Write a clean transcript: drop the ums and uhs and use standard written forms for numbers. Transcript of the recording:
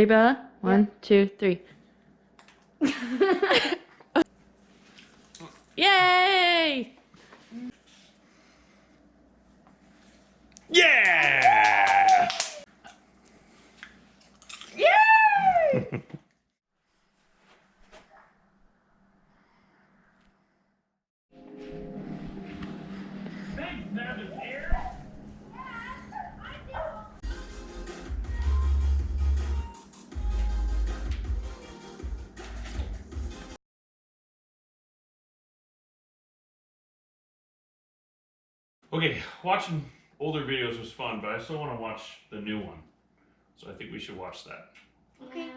Bella? 1, 2, 3. Yay! Yeah! Yay! Thanks, Navis Air. Okay, watching older videos was fun, but I still want to watch the new one. So I think we should watch that. Okay.